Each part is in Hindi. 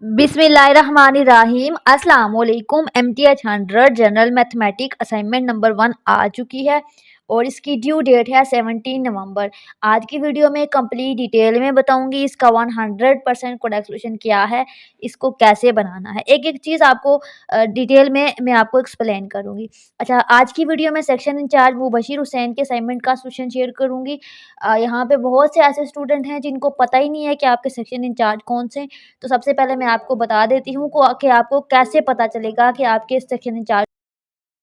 बिस्मिल्लाहिर्रहमानिर्रहीम अस्सलाम वालेकुम। MTH 100 general mathematic assignment number 1 आ चुकी है और इसकी ड्यू डेट है 17 नवंबर। आज की वीडियो में कंप्लीट डिटेल में बताऊंगी इसका 100% करेक्ट सोल्यूशन क्या है, इसको कैसे बनाना है, एक एक चीज़ आपको डिटेल में मैं आपको एक्सप्लेन करूंगी। अच्छा, आज की वीडियो में सेक्शन इंचार्ज मुबशीर हुसैन के असाइनमेंट का सोल्यूशन शेयर करूंगी। यहाँ पे बहुत से ऐसे स्टूडेंट हैं जिनको पता ही नहीं है कि आपके सेक्शन इंचार्ज कौन से। तो सबसे पहले मैं आपको बता देती हूँ कि आपको कैसे पता चलेगा कि आपके सेक्शन इंचार्ज।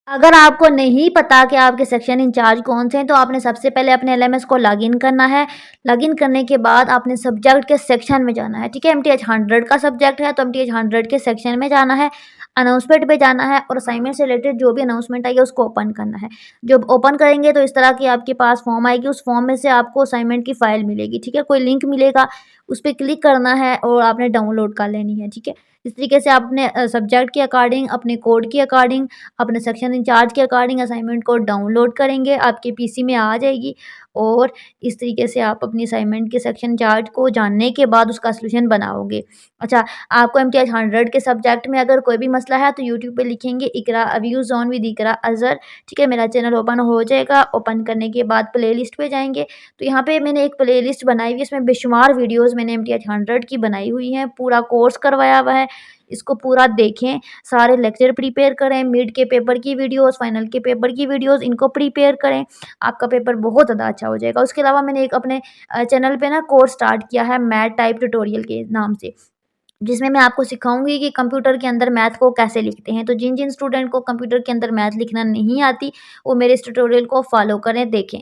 अगर आपको नहीं पता कि आपके सेक्शन इंचार्ज कौन से हैं तो आपने सबसे पहले अपने एलएमएस को लॉगिन करना है। लॉगिन करने के बाद आपने सब्जेक्ट के सेक्शन में जाना है। ठीक है, MTH 100 का सब्जेक्ट है तो MTH 100 के सेक्शन में जाना है, अनाउंसमेंट पे जाना है और असाइनमेंट से रिलेटेड जो भी अनाउंसमेंट आई है उसको ओपन करना है। जब ओपन करेंगे तो इस तरह की आपके पास फॉर्म आएगी, उस फॉर्म में से आपको असाइनमेंट की फाइल मिलेगी। ठीक है, कोई लिंक मिलेगा, उस पर क्लिक करना है और आपने डाउनलोड कर लेनी है। ठीक है, इस तरीके से आपने सब्जेक्ट के अकॉर्डिंग, अपने कोड के अकॉर्डिंग, अपने सेक्शन इंचार्ज के अकॉर्डिंग असाइनमेंट को डाउनलोड करेंगे, आपके पीसी में आ जाएगी। और इस तरीके से आप अपनी असाइनमेंट के सेक्शन इंचार्ज को जानने के बाद उसका सॉल्यूशन बनाओगे। अच्छा, आपको MTH 100 के सब्जेक्ट में अगर कोई भी मसला है तो यूट्यूब पे लिखेंगे इकरा अव्यू जोन विद इकरा अजहर। ठीक है, मेरा चैनल ओपन हो जाएगा। ओपन करने के बाद प्ले लिस्ट पे जाएंगे तो यहाँ पे मैंने एक प्ले लिस्ट बनाई हुई है, इसमें बेशुमार वीडियोज़ मैंने MTH 100 की बनाई हुई हैं, पूरा कोर्स करवाया हुआ है। इसको पूरा देखें, सारे लेक्चर प्रिपेयर करें, मिड के पेपर की वीडियोस, फाइनल के पेपर की वीडियोस, इनको प्रिपेयर करें, आपका पेपर बहुत ज़्यादा अच्छा हो जाएगा। उसके अलावा मैंने एक अपने चैनल पे ना कोर्स स्टार्ट किया है मैथ टाइप ट्यूटोरियल के नाम से, जिसमें मैं आपको सिखाऊंगी कि कंप्यूटर के अंदर मैथ को कैसे लिखते हैं। तो जिन जिन स्टूडेंट को कंप्यूटर के अंदर मैथ लिखना नहीं आती वो मेरे इस ट्यूटोरियल को फॉलो करें, देखें।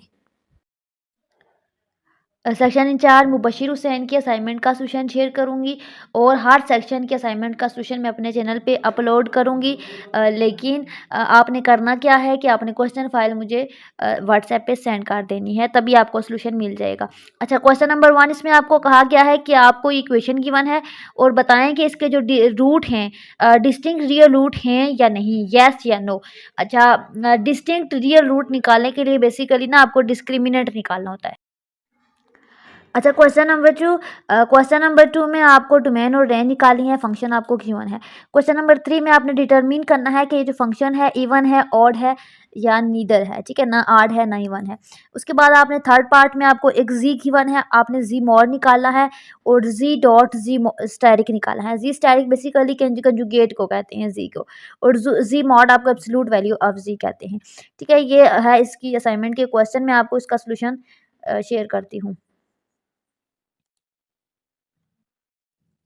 सेक्शन इंचार्ज मुबशीर हुसैन की असाइनमेंट का सोल्यूशन शेयर करूंगी और हर सेक्शन के असाइनमेंट का सोल्यूशन मैं अपने चैनल पे अपलोड करूंगी। लेकिन आपने करना क्या है कि आपने क्वेश्चन फाइल मुझे व्हाट्सएप पे सेंड कर देनी है, तभी आपको सोल्यूशन मिल जाएगा। अच्छा, क्वेश्चन नंबर 1, इसमें आपको कहा गया है कि आपको इक्वेशन गिवन है और बताएं कि इसके जो रूट हैं डिस्टिंक्ट रियल रूट हैं या नहीं, येस या नो। अच्छा, डिस्टिंक्ट रियल रूट निकालने के लिए बेसिकली ना आपको डिस्क्रिमिनेंट निकालना होता है। अच्छा, क्वेश्चन नंबर 2 में आपको डोमेन और रेंज निकालनी है, फंक्शन आपको गिवन है। क्वेश्चन नंबर 3 में आपने डिटरमिन करना है कि ये जो फंक्शन है इवन है, ऑड है या नीदर है। ठीक है, ना ऑड है ना इवन है। उसके बाद आपने थर्ड पार्ट में आपको एक जी गिवन है, आपने जी मॉड निकालना है और जी डॉट जी स्टैटिक निकालना है। जी स्टैटिक बेसिकली कंजुगेट को कहते हैं जी को, और जी मॉड आपको एब्सोल्यूट वैल्यू ऑफ जी कहते हैं। ठीक है, ये है इसकी असाइनमेंट के क्वेश्चन, मैं आपको इसका सोल्यूशन शेयर करती हूँ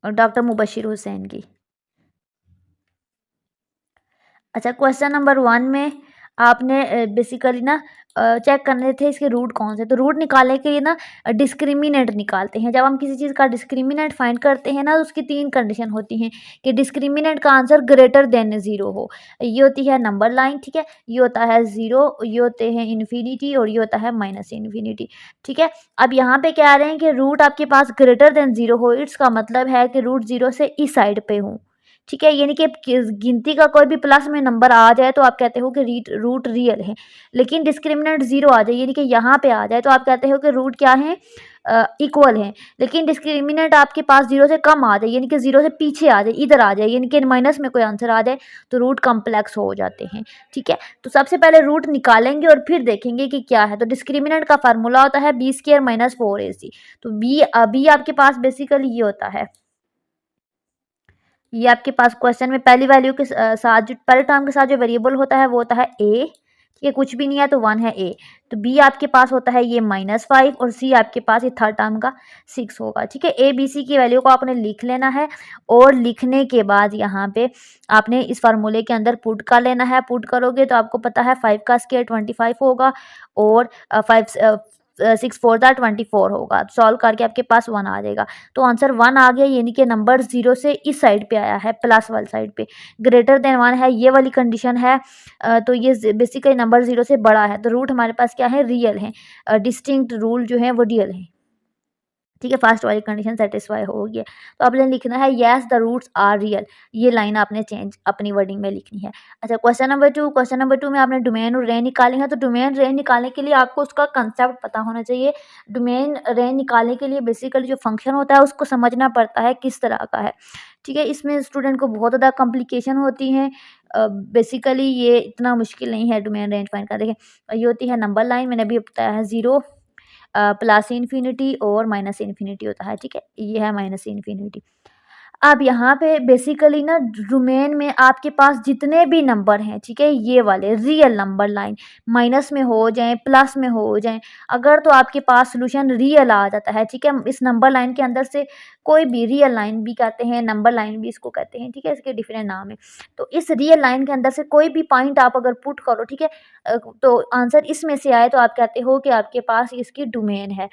और डॉक्टर मुबशीर हुसैन की। अच्छा, क्वेश्चन नंबर 1 में आपने बेसिकली ना चेक करने थे इसके रूट कौन से। तो रूट निकालने के लिए ना डिस्क्रिमिनेंट निकालते हैं। जब हम किसी चीज़ का डिस्क्रिमिनेंट फाइंड करते हैं ना तो उसकी 3 कंडीशन होती हैं कि डिस्क्रिमिनेंट का आंसर ग्रेटर देन 0 हो। ये होती है नंबर लाइन। ठीक है, ये होता है 0, ये होते हैं इन्फिनिटी और ये होता है माइनस इन्फिनिटी। ठीक है, अब यहाँ पे कह रहे हैं कि रूट आपके पास ग्रेटर देन 0 हो, इसका मतलब है कि रूट 0 से इस साइड पे हो। ठीक है, यानी कि गिनती का कोई भी प्लस में नंबर आ जाए तो आप कहते हो कि रूट रियल है। लेकिन डिस्क्रिमिनेंट 0 आ जाए यानी कि यहाँ पे आ जाए तो आप कहते हो कि रूट क्या है, इक्वल है। लेकिन डिस्क्रिमिनेंट आपके पास 0 से कम आ जाए यानी कि 0 से पीछे आ जाए, इधर आ जाए यानी कि माइनस में कोई आंसर आ जाए तो रूट कम्प्लेक्स हो जाते हैं। ठीक है, तो सबसे पहले रूट निकालेंगे और फिर देखेंगे कि क्या है। तो डिस्क्रिमिनेंट का फार्मूला होता है b² - 4ac। तो बी आपके पास बेसिकली ये होता है, ये आपके पास क्वेश्चन में पहली वैल्यू के साथ जो पहले टर्म के साथ जो वेरिएबल होता है वो होता है ए। ठीक है, कुछ भी नहीं है तो 1 है ए। तो बी आपके पास होता है ये -5 और सी आपके पास ये थर्ड टर्म का 6 होगा। ठीक है, ए बी सी की वैल्यू को आपने लिख लेना है और लिखने के बाद यहाँ पे आपने इस फार्मूले के अंदर पुट कर लेना है। पुट करोगे तो आपको पता है 5 का स्क्वायर 25 होगा और 6 4 24 होगा। सॉल्व करके आपके पास 1 आ जाएगा। तो आंसर 1 आ गया यानी कि नंबर 0 से इस साइड पे आया है, प्लस वाली साइड पे। ग्रेटर देन 1 है, ये वाली कंडीशन है। तो ये बेसिकली नंबर 0 से बड़ा है तो रूट हमारे पास क्या है, रियल है। डिस्टिंक्ट रूल जो है वो रियल है। ठीक है, फर्स्ट वाली कंडीशन सेटिस्फाई हो गई है। तो आपने लिखना है yes the roots are real, ये लाइन आपने चेंज अपनी वर्डिंग में लिखनी है। अच्छा, क्वेश्चन नंबर टू में आपने डोमेन और रेंज निकाली है। तो डोमेन रेंज निकालने के लिए आपको उसका कंसेप्ट पता होना चाहिए। डोमेन रेंज निकालने के लिए बेसिकली जो फंक्शन होता है उसको समझना पड़ता है किस तरह का है। ठीक है, इसमें स्टूडेंट को बहुत ज़्यादा कॉम्प्लिकेशन होती हैं। बेसिकली ये इतना मुश्किल नहीं है डोमेन रेंज फाइंड करना। देखिए, ये होती है नंबर लाइन, मैंने अभी बताया है 0 प्लस इन्फिनिटी और माइनस इन्फिनिटी होता है। ठीक है, ये है माइनस इन्फिनिटी। अब यहाँ पे बेसिकली ना डोमेन में आपके पास जितने भी नंबर हैं, ठीक है, ये वाले रियल नंबर लाइन माइनस में हो जाएं, प्लस में हो जाएं, अगर तो आपके पास सोल्यूशन रियल आ जाता है। ठीक है, इस नंबर लाइन के अंदर से कोई भी रियल लाइन भी कहते हैं, नंबर लाइन भी इसको कहते हैं। ठीक है, इसके डिफरेंट नाम है। तो इस रियल लाइन के अंदर से कोई भी पॉइंट आप अगर पुट करो, ठीक है, तो आंसर इसमें से आए तो आप कहते हो कि आपके पास इसकी डोमेन है।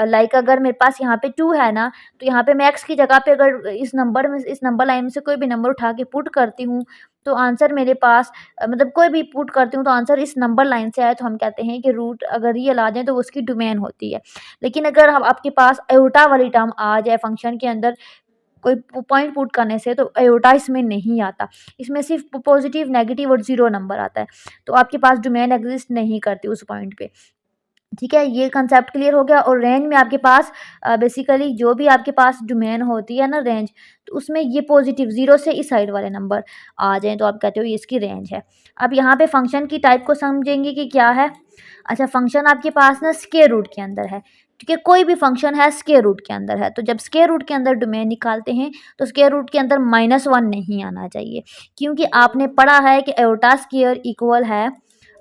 लाइक अगर मेरे पास यहाँ पे 2 है ना, तो यहाँ पे मैं x की जगह पे अगर इस नंबर लाइन में से कोई भी नंबर उठा के पुट करती हूँ, तो आंसर मेरे पास मतलब कोई भी पुट करती हूँ तो आंसर इस नंबर लाइन से आए तो हम कहते हैं कि रूट अगर रियल आ जाए तो उसकी डोमेन होती है। लेकिन अगर हम आपके पास आयोटा वाली टर्म आ जाए फंक्शन के अंदर कोई पॉइंट पुट करने से, तो आयोटा इसमें नहीं आता। इसमें सिर्फ पॉजिटिव, नेगेटिव और ज़ीरो नंबर आता है। तो आपके पास डोमेन एग्जिस्ट नहीं करती उस पॉइंट पे। ठीक है, ये कंसेप्ट क्लियर हो गया। और रेंज में आपके पास बेसिकली जो भी आपके पास डोमेन होती है ना रेंज, तो उसमें ये पॉजिटिव 0 से इस साइड वाले नंबर आ जाएँ तो आप कहते हो ये इसकी रेंज है। अब यहाँ पे फंक्शन की टाइप को समझेंगे कि क्या है। अच्छा, फंक्शन आपके पास ना स्क्वायर रूट के अंदर है। ठीक है, कोई भी फंक्शन है स्क्वायर रूट के अंदर है, तो जब स्क्वायर रूट के अंदर डोमेन निकालते हैं तो स्क्वायर रूट के अंदर -1 नहीं आना चाहिए, क्योंकि आपने पढ़ा है कि आयोटा स्क्वायर इक्वल है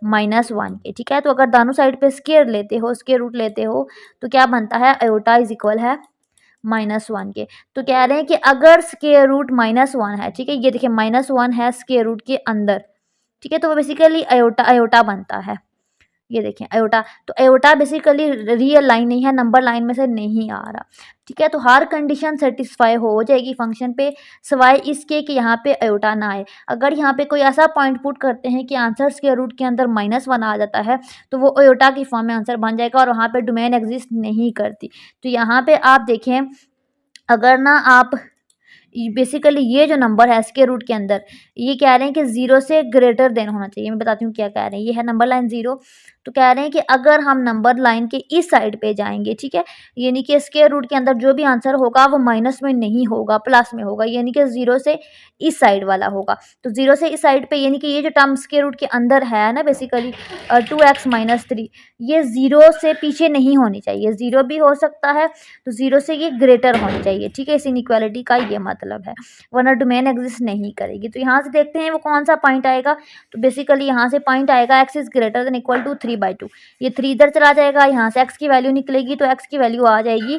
-1 के। ठीक है, तो अगर दोनों साइड पे स्क्वायर लेते हो, स्क्वायर रूट लेते हो, तो क्या बनता है, आयोटा इज इक्वल है -1 के। तो कह रहे हैं कि अगर स्क्वायर रूट -1 है, ठीक है, ये देखिए -1 है स्क्वायर रूट के अंदर। ठीक है, तो वो बेसिकली आयोटा आयोटा बनता है। ये देखें आयोटा, तो आयोटा बेसिकली रियल लाइन नहीं है, नंबर लाइन में से नहीं आ रहा। ठीक है, तो हर कंडीशन सेटिस्फाई हो जाएगी फंक्शन पे, सिवाय इसके कि यहाँ पे आयोटा ना आए। अगर यहाँ पे कोई ऐसा पॉइंट पुट करते हैं कि आंसर स्क्वायर रूट के अंदर -1 आ जाता है, तो वो आयोटा की फॉर्म में आंसर बन जाएगा और वहाँ पे डोमेन एग्जिस्ट नहीं करती। तो यहाँ पे आप देखें, अगर ना आप बेसिकली ये जो नंबर है स्क्वायर रूट के अंदर, ये कह रहे हैं कि 0 से ग्रेटर देन होना चाहिए। मैं बताती हूँ क्या कह रहे हैं। ये है नंबर लाइन 0, तो कह रहे हैं कि अगर हम नंबर लाइन के इस साइड पे जाएंगे, ठीक है, यानी कि स्क्वायर रूट के अंदर जो भी आंसर होगा वो माइनस में नहीं होगा, प्लस में होगा, यानी कि 0 से इस साइड वाला होगा। तो 0 से इस साइड पे यानी कि ये जो टर्म स्क्वायर रूट के अंदर है ना बेसिकली 2x-3, ये 0 से पीछे नहीं होनी चाहिए। 0 भी हो सकता है, तो 0 से ये ग्रेटर होनी चाहिए। ठीक है, इस इनइक्वालिटी का ये मतलब है, वरना डोमेन एग्जिस्ट नहीं करेगी। तो यहाँ से देखते हैं वो कौन सा पॉइंट आएगा। तो बेसिकली यहाँ से पॉइंट आएगा x is greater than equal to 3/2। ये 3 इधर चला जाएगा, यहाँ से x की वैल्यू निकलेगी, तो x की वैल्यू आ जाएगी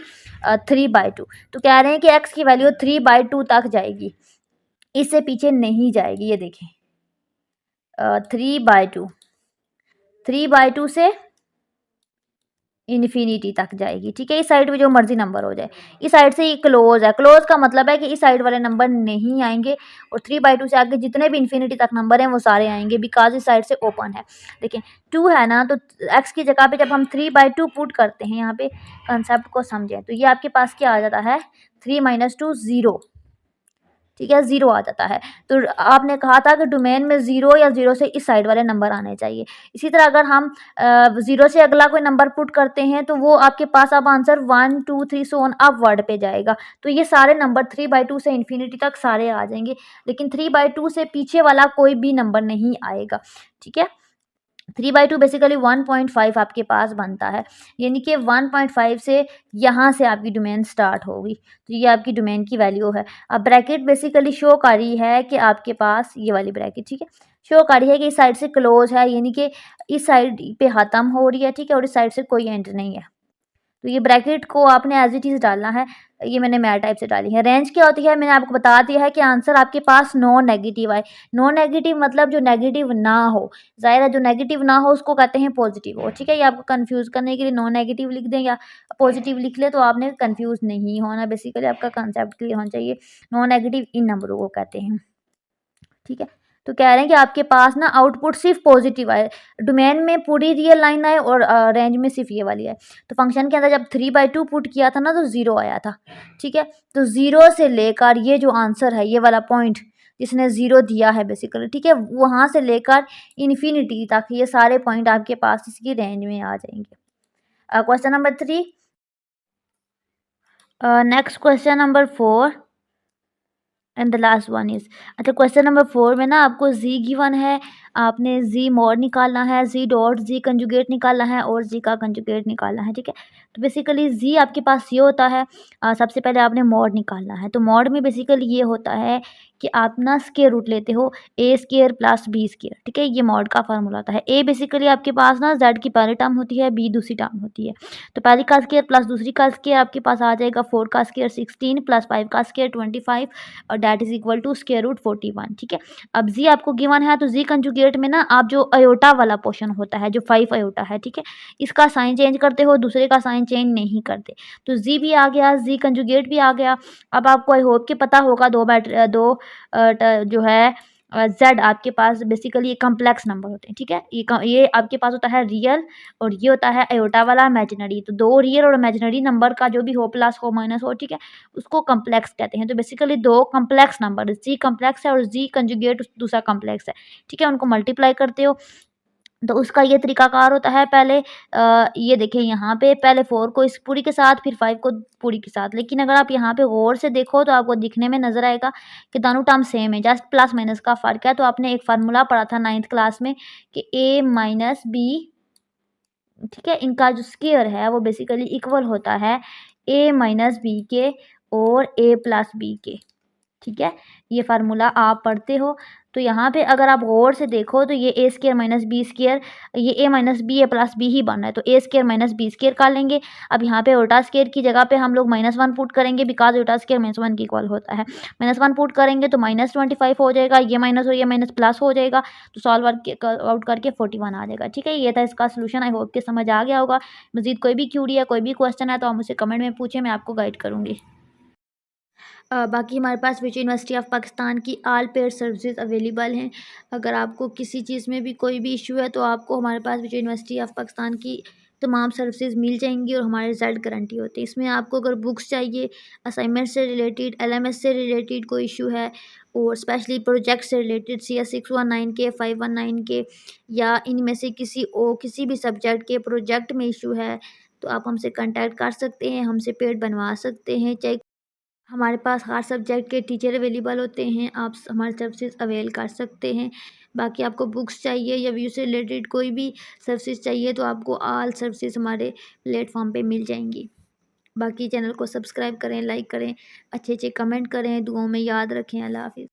3/2। तो कह रहे हैं कि x की वैल्यू 3/2 तक जाएगी, इससे पीछे नहीं जाएगी। ये देखें 3/2, 3/2 से इन्फिनिटी तक जाएगी। ठीक है, इस साइड पे जो मर्जी नंबर हो जाए, इस साइड से ये क्लोज है। क्लोज का मतलब है कि इस साइड वाले नंबर नहीं आएंगे, और 3/2 से आगे जितने भी इन्फिनिटी तक नंबर हैं वो सारे आएंगे, बिकॉज इस साइड से ओपन है। देखिए 2 है ना, तो x की जगह पे जब हम 3/2 पुट करते हैं, यहाँ पे कंसेप्ट को समझें, तो ये आपके पास क्या आ जाता है, 3 - 2 0। ठीक है, 0 आ जाता है। तो आपने कहा था कि डोमेन में 0 या 0 से इस साइड वाले नंबर आने चाहिए। इसी तरह अगर हम 0 से अगला कोई नंबर पुट करते हैं, तो वो आपके पास अब आंसर 1 2 3 सो ऑन अपवर्ड पे जाएगा। तो ये सारे नंबर 3/2 से इन्फिनिटी तक सारे आ जाएंगे, लेकिन 3/2 से पीछे वाला कोई भी नंबर नहीं आएगा। ठीक है, 3/2 बेसिकली 1.5 आपके पास बनता है, यानी कि 1.5 से यहाँ से आपकी डोमेन स्टार्ट होगी। तो ये आपकी डोमेन की वैल्यू है। अब ब्रैकेट बेसिकली शो कर रही है कि आपके पास ये वाली ब्रैकेट, ठीक है, शो कर रही है कि इस साइड से क्लोज है, यानी कि इस साइड पे ख़त्म हो रही है। ठीक है, और इस साइड से कोई एंड नहीं है। तो ये ब्रैकेट को आपने एज इट इज़ डालना है। ये मैंने मैथ टाइप से डाली है। रेंज क्या होती है, मैंने आपको बता दिया है कि आंसर आपके पास नॉन नेगेटिव आए। नॉन नेगेटिव मतलब जो नेगेटिव ना हो, ज़ाहिर है जो नेगेटिव ना हो उसको कहते हैं पॉजिटिव हो। ठीक है, ये आपको कंफ्यूज करने के लिए नॉन नेगेटिव लिख दें या पॉजिटिव लिख ले, तो आपने कंफ्यूज नहीं होना। बेसिकली आपका कंसेप्ट क्लियर होना चाहिए। नॉन नेगेटिव इन नंबरों को कहते हैं। ठीक है, तो कह रहे हैं कि आपके पास ना आउटपुट सिर्फ पॉजिटिव आए, डोमेन में पूरी रियल लाइन आए और रेंज में सिर्फ ये वाली आए। तो फंक्शन के अंदर जब 3/2 पुट किया था ना तो 0 आया था, ठीक है। तो 0 से लेकर ये जो आंसर है, ये वाला पॉइंट जिसने 0 दिया है बेसिकली, ठीक है, वहाँ से लेकर इन्फिनिटी तक ये सारे पॉइंट आपके पास इसकी रेंज में आ जाएंगे। Question number 3। Next question number 4 and the last one is, अच्छा क्वेश्चन नंबर 4 में ना आपको z गिवन है, आपने z मॉड निकालना है, z डॉट z कंजुगेट निकालना है और z का कंजुगेट निकालना है, ठीक है। तो बेसिकली z आपके पास ये होता है, सबसे पहले आपने मॉड निकालना है। तो मॉड में बेसिकली ये होता है कि आप ना स्क्वायर रूट लेते हो a square plus b square, ठीक है। ये मॉड का फार्मूला होता है। a बेसिकली आपके पास ना z की पहली टर्म होती है, b दूसरी टर्म होती है। तो पहली का स्क्वायर प्लस दूसरी का स्क्वायर आपके पास आ जाएगा 4 का स्क्वायर 16 प्लस 5 का स्क्वायर 25 और that is equal to square root 41, ठीक है। अब जी आपको गिवन है तो जी कंजुगेट में ना आप जो अयोटा वाला पोर्शन होता है, जो 5 अयोटा है, ठीक है, इसका साइन चेंज करते हो, दूसरे का साइन चेंज नहीं करते। तो जी भी आ गया, जी कंजुगेट भी आ गया। अब आपको आई होप कि पता होगा जो है जेड आपके पास बेसिकली ये कम्प्लेक्स नंबर होते हैं, ठीक है। ये आपके पास होता है रियल और ये होता है अयोटा वाला इमेजिनरी। तो दो रियल और इमेजिनरी नंबर का जो भी हो, प्लस हो माइनस हो, ठीक है, उसको कम्प्लेक्स कहते हैं। तो बेसिकली दो कम्प्लेक्स नंबर, जी कम्प्लेक्स है और जी कंजुगेट दूसरा कम्प्लेक्स है, ठीक है, उनको मल्टीप्लाई करते हो। तो उसका ये तरीकाकार होता है, पहले ये देखिए यहाँ पे पहले 4 को इस पूरी के साथ, फिर 5 को पूरी के साथ। लेकिन अगर आप यहाँ पे गौर से देखो तो आपको दिखने में नज़र आएगा कि दोनों टर्म सेम है, जस्ट प्लस माइनस का फ़र्क है। तो आपने एक फार्मूला पढ़ा था 9th क्लास में कि a माइनस बी, ठीक है, इनका जो स्क्वायर है वो बेसिकली इक्वल होता है a माइनस बी के और a प्लस बी के, ठीक है। ये फार्मूला आप पढ़ते हो। तो यहाँ पे अगर आप गौर से देखो तो ये ए स्क्वायर माइनस बी स्क्वायर, ये ए माइनस बी ए प्लस बी ही बन रहा है, तो ए स्क्वायर माइनस बी स्क्वायर कर लेंगे। अब यहाँ पे उल्टा स्क्वायर की जगह पे हम लोग -1 पुट करेंगे, बिकॉज उल्टा स्क्वायर -1 के इक्वल होता है। -1 पुट करेंगे तो -25 हो जाएगा, ये माइनस और ये माइनस प्लस हो जाएगा, तो सॉल्व आउट करके 41 आ जाएगा, ठीक है। ये था इसका सोल्यूशन। आई होप कि समझ आ गया होगा। मजीद कोई भी क्यूरी है, कोई भी क्वेश्चन है तो आप मुझसे कमेंट में पूछें, मैं आपको गाइड करूँगी। बाकी हमारे पास विच यूनिवर्सिटी ऑफ पाकिस्तान की ऑल पेड सर्विसेज अवेलेबल हैं। अगर आपको किसी चीज़ में भी कोई भी इशू है तो आपको हमारे पास विच यूनिवर्सिटी ऑफ पाकिस्तान की तमाम सर्विसेज मिल जाएंगी और हमारे रिजल्ट गारंटी होते हैं। इसमें आपको अगर बुक्स चाहिए, असाइनमेंट से रिलेटेड, एलएमएस से रिलेटेड कोई इशू है और स्पेशली प्रोजेक्ट से रिलेटेड CS 619 के, 519 के, या इनमें से किसी भी सब्जेक्ट के प्रोजेक्ट में इशू है तो आप हमसे कांटेक्ट कर सकते हैं, हमसे पेड बनवा सकते हैं। चाहे हमारे पास हर सब्जेक्ट के टीचर अवेलेबल होते हैं, आप हमारे सर्विसेज अवेल कर सकते हैं। बाकी आपको बुक्स चाहिए या व्यू से रिलेटेड कोई भी सर्विसेज चाहिए तो आपको ऑल सर्विसेज हमारे प्लेटफॉर्म पे मिल जाएंगी। बाकी चैनल को सब्सक्राइब करें, लाइक करें, अच्छे अच्छे कमेंट करें, दुआओं में याद रखें। अल्लाह हाफिज़।